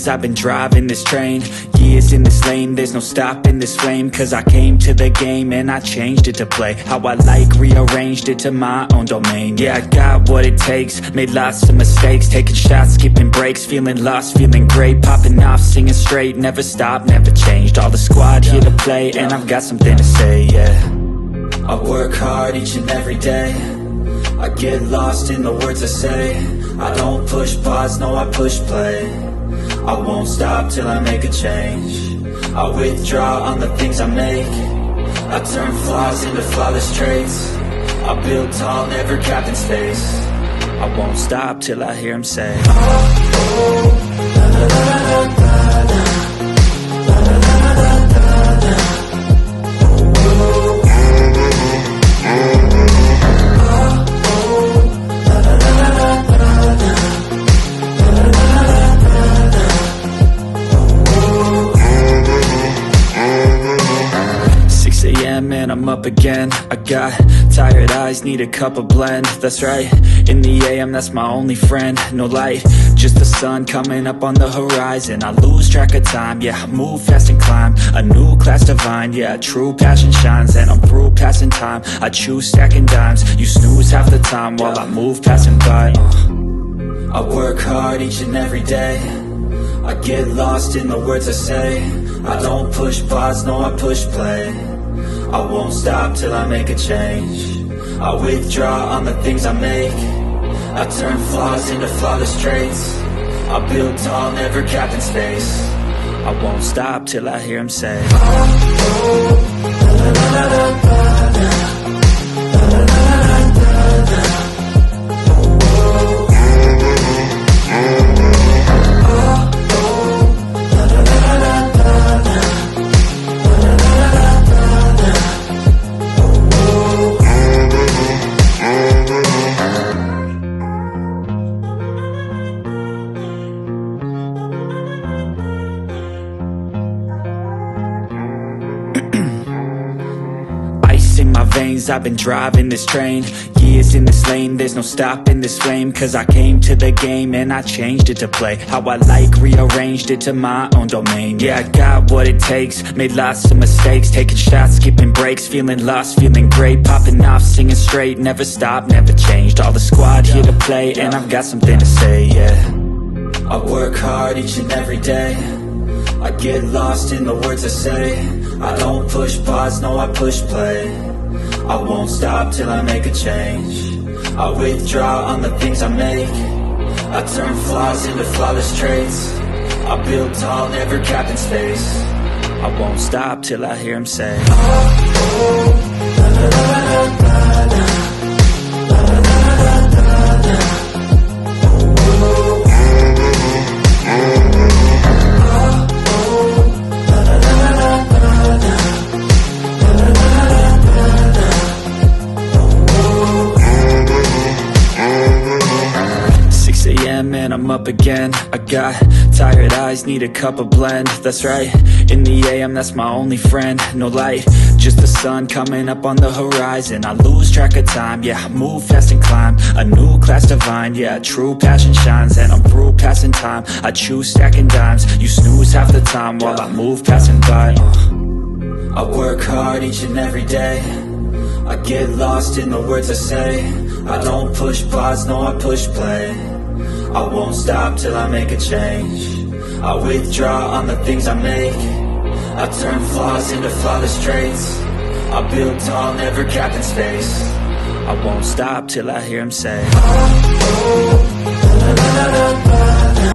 I've been driving this train. Years in this lane, there's no stopping this flame. Cause I came to the game and I changed it to play how I like, rearranged it to my own domain. Yeah, I got what it takes, made lots of mistakes, taking shots, skipping breaks, feeling lost, feeling great, popping off, singing straight, never stopped, never changed. All the squad here to play, and I've got something to say, yeah. I work hard each and every day, I get lost in the words I say. I don't push pause, no, I push play. I won't stop till I make a change. I withdraw on the things I make. I turn flaws into flawless traits. I build tall, never capped in space. I won't stop till I hear him say, oh, oh, la, la, la, la, la, la. And I'm up again. I got tired eyes, need a cup of blend. That's right, in the AM, that's my only friend. No light, just the sun coming up on the horizon. I lose track of time, yeah, I move fast and climb a new class divine, yeah, true passion shines. And I'm through passing time, I choose stacking dimes. You snooze half the time while I move passing by. I work hard each and every day, I get lost in the words I say. I don't push pause, no, I push play. I won't stop till I make a change. I withdraw on the things I make. I turn flaws into flawless traits. I build tall, never capped in space. I won't stop till I hear him say, oh, oh, la, la, la, la, la. In my veins, I've been driving this train. Years in this lane, there's no stopping this flame. Cause I came to the game and I changed it to play how I like, rearranged it to my own domain. Yeah, I got what it takes, made lots of mistakes, taking shots, skipping breaks, feeling lost, feeling great, popping off, singing straight, never stopped, never changed. All the squad here to play, and I've got something to say, yeah. I work hard each and every day, I get lost in the words I say. I don't push pause, no, I push play. I won't stop till I make a change. I withdraw on the things I make. I turn flaws into flawless traits. I build tall, never capped in space. I won't stop till I hear him say, oh, oh, la, la, la, la, la, la. And I'm up again. I got tired eyes, need a cup of blend. That's right, in the AM, that's my only friend. No light, just the sun coming up on the horizon. I lose track of time, yeah, I move fast and climb a new class divine, yeah, true passion shines. And I'm through passing time, I choose stacking dimes. You snooze half the time while I move passing by. I work hard each and every day, I get lost in the words I say. I don't push pause, no, I push play. I won't stop till I make a change. I withdraw on the things I make. I turn flaws into flawless traits. I build tall, never capped in space. I won't stop till I hear him say, oh, oh, la, la, la, la, la.